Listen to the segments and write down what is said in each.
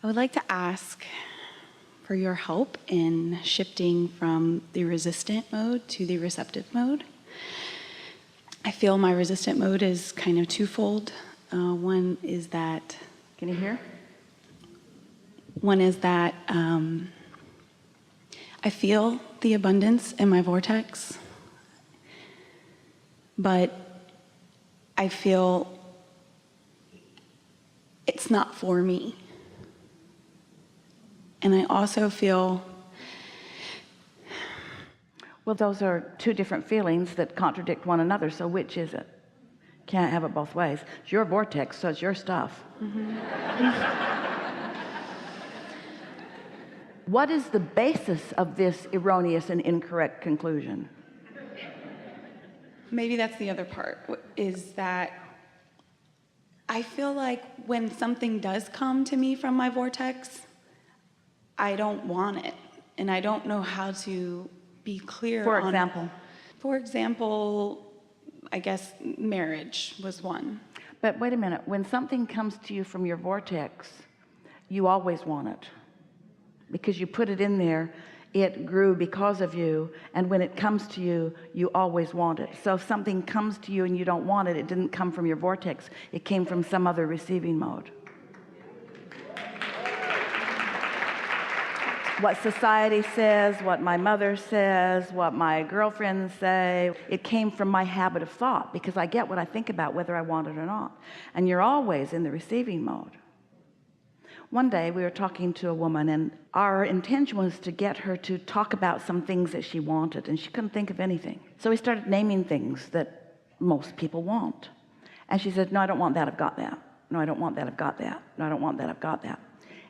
I would like to ask for your help in shifting from the resistant mode to the receptive mode. I feel my resistant mode is kind of twofold. One is that, can you hear? One is that I feel the abundance in my vortex, but I feel it's not for me. And I also feel... Well, those are two different feelings that contradict one another, so which is it? Can't have it both ways. It's your vortex, so it's your stuff. What is the basis of this erroneous and incorrect conclusion? Maybe that's the other part, is that I feel like when something does come to me from my vortex, I don't want it, and I don't know how to be clear For on... example? For example, I guess marriage was one. But wait a minute, when something comes to you from your vortex, you always want it. Because you put it in there, it grew because of you, and when it comes to you, you always want it. So if something comes to you and you don't want it, it didn't come from your vortex, it came from some other receiving mode. What society says, what my mother says, what my girlfriends say, it came from my habit of thought, because I get what I think about whether I want it or not. And you're always in the receiving mode. One day we were talking to a woman, and our intention was to get her to talk about some things that she wanted, and she couldn't think of anything. So we started naming things that most people want. And she said, no, I don't want that, I've got that. No, I don't want that, I've got that. No, I don't want that, I've got that.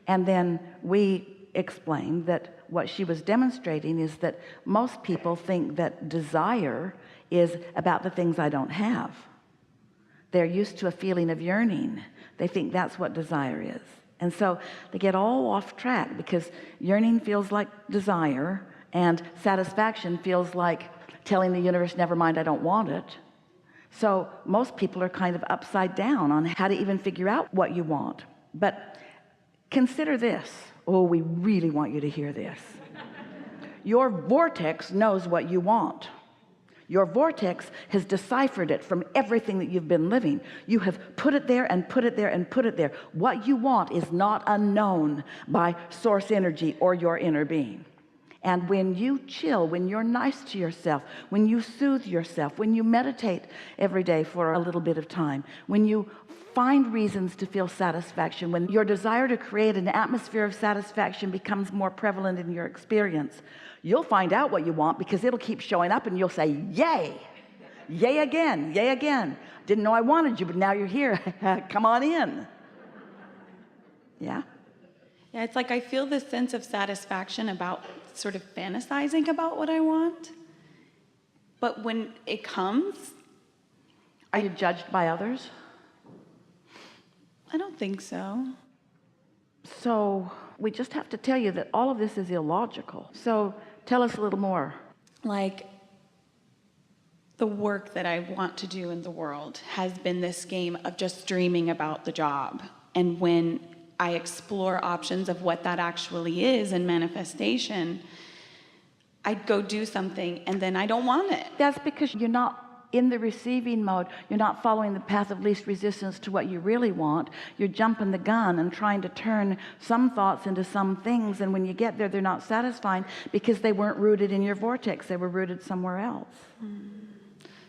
And then we explained that what she was demonstrating is that most people think that desire is about the things I don't have. They're used to a feeling of yearning. They think that's what desire is. And so they get all off track, because yearning feels like desire, and satisfaction feels like telling the universe, never mind, I don't want it. So most people are kind of upside down on how to even figure out what you want. But consider this. Oh, we really want you to hear this. Your vortex knows what you want. Your vortex has deciphered it from everything that you've been living. You have put it there and put it there and put it there. What you want is not unknown by source energy or your inner being. And when you chill, when you're nice to yourself, when you soothe yourself, when you meditate every day for a little bit of time, when you find reasons to feel satisfaction, when your desire to create an atmosphere of satisfaction becomes more prevalent in your experience, you'll find out what you want, because it'll keep showing up, and you'll say, yay, yay again, yay again. Didn't know I wanted you, but now you're here. Come on in. Yeah? Yeah, it's like I feel this sense of satisfaction about sort of fantasizing about what I want. But when it comes... Are you judged by others? I don't think so. So we just have to tell you that all of this is illogical. So tell us a little more. Like, the work that I want to do in the world has been this game of just dreaming about the job. And when I explore options of what that actually is in manifestation, I'd go do something and then I don't want it. That's because you're not in the receiving mode. You're not following the path of least resistance to what you really want. You're jumping the gun and trying to turn some thoughts into some things, and when you get there, they're not satisfying because they weren't rooted in your vortex. They were rooted somewhere else.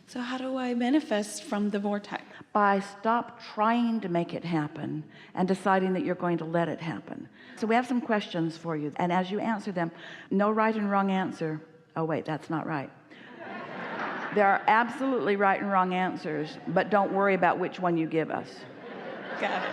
So how do I manifest from the vortex? By stop trying to make it happen and deciding that you're going to let it happen. So we have some questions for you, and as you answer them, no right and wrong answer. Oh wait, that's not right. There are absolutely right and wrong answers, but don't worry about which one you give us. Got it.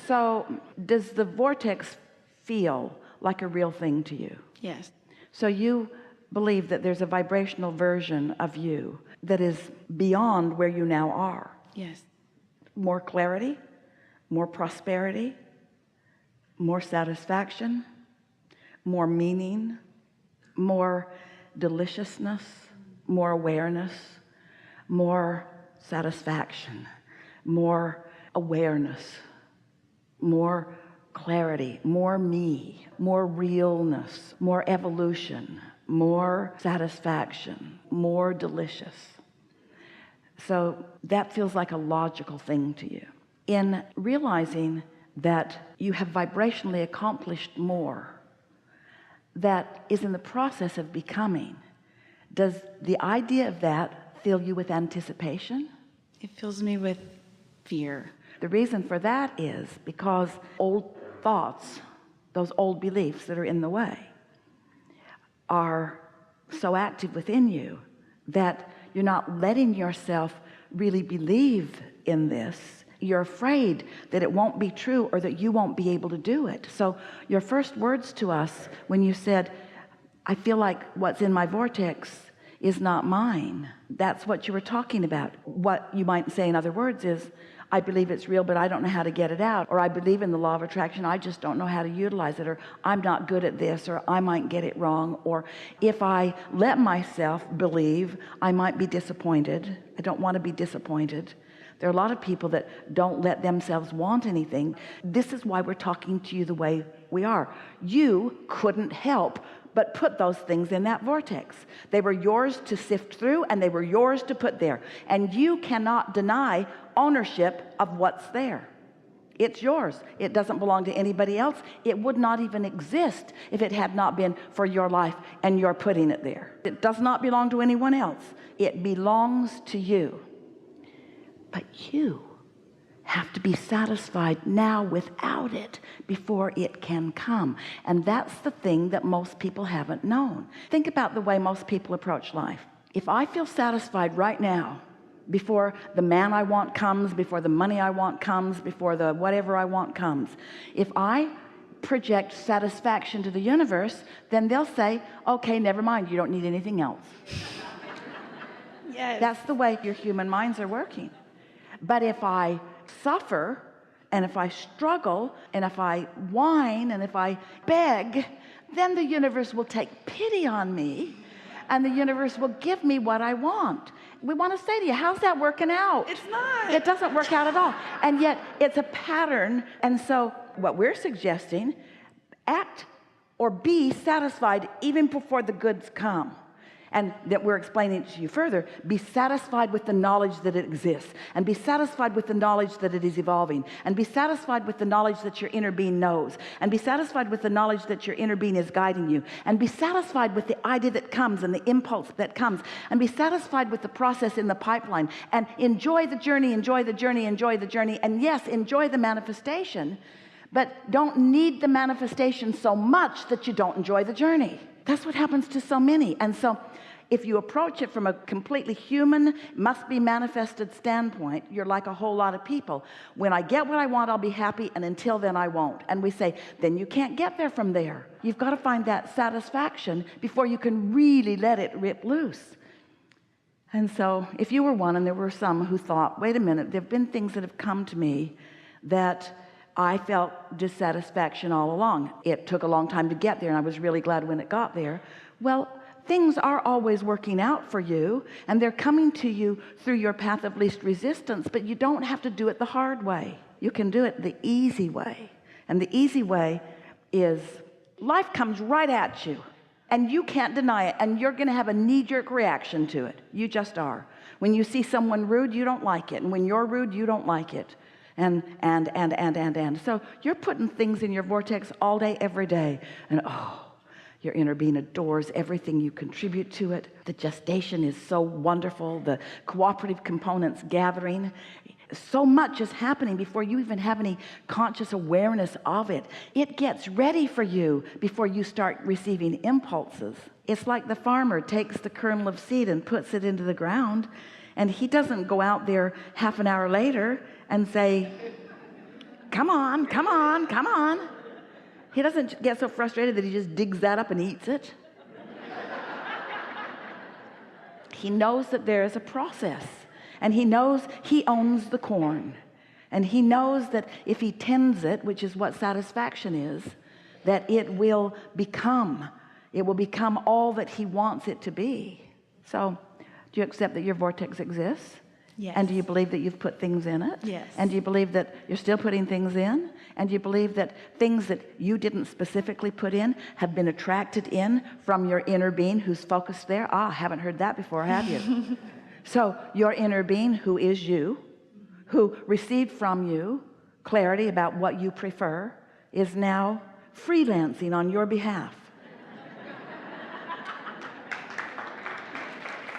So does the vortex feel like a real thing to you? Yes. So you believe that there's a vibrational version of you that is beyond where you now are? Yes. More clarity, more prosperity, more satisfaction, more meaning, more deliciousness, more awareness, more satisfaction, more awareness. more clarity, more me, more realness, more evolution, more satisfaction, more delicious. So that feels like a logical thing to you. In realizing that you have vibrationally accomplished more, that is in the process of becoming, does the idea of that fill you with anticipation? It fills me with fear. The reason for that is because old thoughts, those old beliefs that are in the way, are so active within you that you're not letting yourself really believe in this. You're afraid that it won't be true or that you won't be able to do it. So your first words to us when you said, I feel like what's in my vortex is not mine, that's what you were talking about. What you might say in other words is, I believe it's real, but I don't know how to get it out. Or I believe in the law of attraction, I just don't know how to utilize it. Or I'm not good at this, or I might get it wrong. Or if I let myself believe, I might be disappointed. I don't want to be disappointed. There are a lot of people that don't let themselves want anything. This is why we're talking to you the way we are. You couldn't help but put those things in that vortex. They were yours to sift through, and they were yours to put there. And you cannot deny ownership of what's there. It's yours. It doesn't belong to anybody else. It would not even exist if it had not been for your life and your putting it there. It does not belong to anyone else. It belongs to you. But you have to be satisfied now without it before it can come. And that's the thing that most people haven't known. Think about the way most people approach life. If I feel satisfied right now, before the man I want comes, before the money I want comes, before the whatever I want comes, if I project satisfaction to the universe, then they'll say, okay, never mind, you don't need anything else. Yes. That's the way your human minds are working. But if I suffer, and if I struggle, and if I whine, and if I beg, then the universe will take pity on me, and the universe will give me what I want. We want to say to you, how's that working out? It's not. It doesn't work out at all. And yet it's a pattern. And so what we're suggesting, act or be satisfied even before the goods come. And that we're explaining to you further, be satisfied with the knowledge that it exists, and be satisfied with the knowledge that it is evolving, and be satisfied with the knowledge that your inner being knows, and be satisfied with the knowledge that your inner being is guiding you, and be satisfied with the idea that comes and the impulse that comes, and be satisfied with the process in the pipeline, and enjoy the journey, enjoy the journey, enjoy the journey, and yes, enjoy the manifestation, but don't need the manifestation so much that you don't enjoy the journey. That's what happens to so many. And so if you approach it from a completely human, must be manifested standpoint, you're like a whole lot of people. When I get what I want, I'll be happy, and until then I won't. And we say, then you can't get there from there. You've got to find that satisfaction before you can really let it rip loose. And so if you were one, and there were some who thought, wait a minute, there have been things that have come to me that I felt dissatisfaction all along. It took a long time to get there, and I was really glad when it got there. Well, things are always working out for you, and they're coming to you through your path of least resistance, but you don't have to do it the hard way. You can do it the easy way. And the easy way is life comes right at you, and you can't deny it, and you're going to have a knee-jerk reaction to it. You just are. When you see someone rude, you don't like it, and when you're rude, you don't like it. And so you're putting things in your vortex all day, every day, and your inner being adores everything you contribute to it. The gestation is so wonderful. The cooperative components gathering. So much is happening before you even have any conscious awareness of it. It gets ready for you before you start receiving impulses. It's like the farmer takes the kernel of seed and puts it into the ground, and he doesn't go out there half an hour later and say, come on, come on, come on. He doesn't get so frustrated that he just digs that up and eats it. He knows that there is a process, and he knows he owns the corn, and he knows that if he tends it, which is what satisfaction is, that it will become all that he wants it to be. So do you accept that your vortex exists, Yes. And do you believe that you've put things in it? Yes. And do you believe that you're still putting things in? And do you believe that things that you didn't specifically put in have been attracted in from your inner being who's focused there? Ah, haven't heard that before, have you? So your inner being, who is you, who received from you clarity about what you prefer, is now freelancing on your behalf.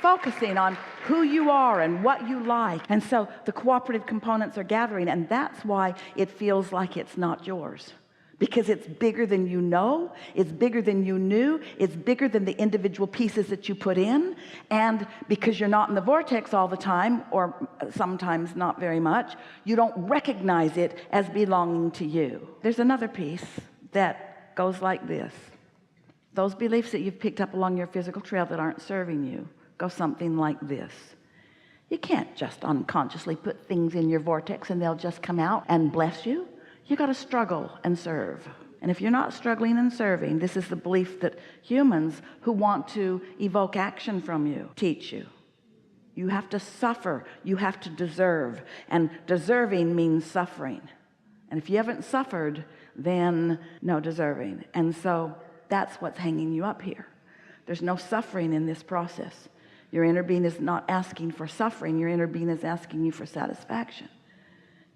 Focusing on who you are and what you like. And so the cooperative components are gathering, and that's why it feels like it's not yours, because it's bigger than you know, it's bigger than you knew, it's bigger than the individual pieces that you put in. And because you're not in the vortex all the time, or sometimes not very much, you don't recognize it as belonging to you. There's another piece that goes like this. Those beliefs that you've picked up along your physical trail that aren't serving you go something like this. You can't just unconsciously put things in your vortex and they'll just come out and bless you. You got to struggle and serve. And if you're not struggling and serving, this is the belief that humans who want to evoke action from you teach you. You have to suffer, you have to deserve, and deserving means suffering. And if you haven't suffered, then no deserving. And so that's what's hanging you up here. There's no suffering in this process. Your inner being is not asking for suffering. Your inner being is asking you for satisfaction.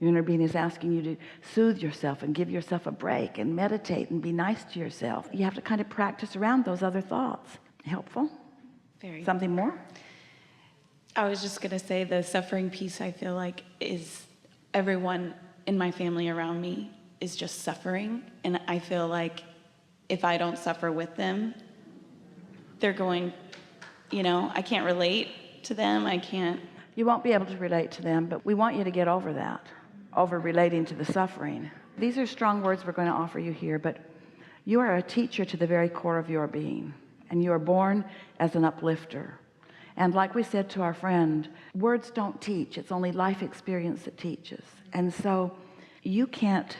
Your inner being is asking you to soothe yourself and give yourself a break and meditate and be nice to yourself. You have to kind of practice around those other thoughts. Helpful? Very. Something more? I was just going to say the suffering piece, I feel like, is everyone in my family around me is just suffering. And I feel like if I don't suffer with them, they're going, I can't relate to them. I can't. You won't be able to relate to them, but we want you to get over that, over relating to the suffering. These are strong words we're going to offer you here, but you are a teacher to the very core of your being, and you are born as an uplifter. And like we said to our friend, words don't teach. It's only life experience that teaches. And so you can't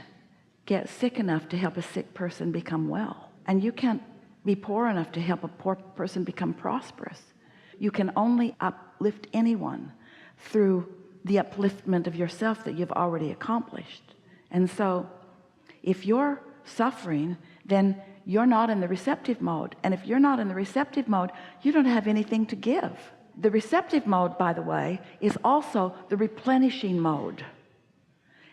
get sick enough to help a sick person become well, and you can't be poor enough to help a poor person become prosperous. You can only uplift anyone through the upliftment of yourself that you've already accomplished. And so if you're suffering, then you're not in the receptive mode. And if you're not in the receptive mode, you don't have anything to give. The receptive mode, by the way, is also the replenishing mode.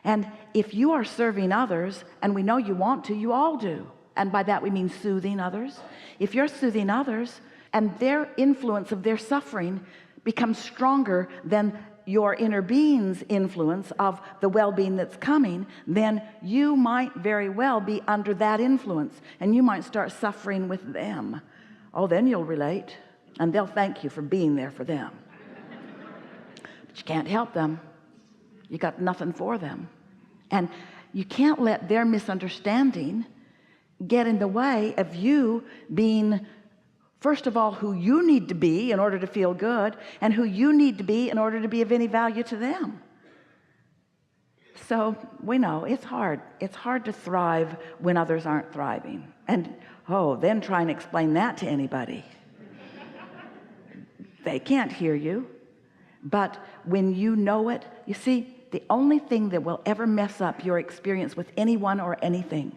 And if you are serving others, and we know you want to, you all do. And by that we mean soothing others. If you're soothing others and their influence of their suffering becomes stronger than your inner being's influence of the well-being that's coming, then you might very well be under that influence, and you might start suffering with them. Oh, then you'll relate, and they'll thank you for being there for them. But you can't help them. You got nothing for them. And you can't let their misunderstanding get in the way of you being, first of all, who you need to be in order to feel good, and who you need to be in order to be of any value to them. So we know it's hard. It's hard to thrive when others aren't thriving. And then try and explain that to anybody. They can't hear you. But when you know it, you see, the only thing that will ever mess up your experience with anyone or anything,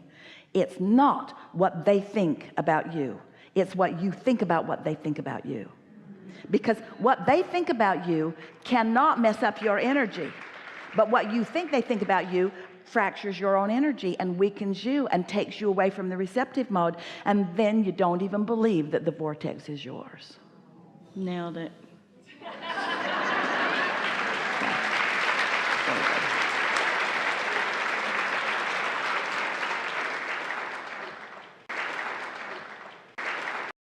it's not what they think about you. It's what you think about what they think about you. Because what they think about you cannot mess up your energy. But what you think they think about you fractures your own energy and weakens you and takes you away from the receptive mode. And then you don't even believe that the vortex is yours. Nailed it.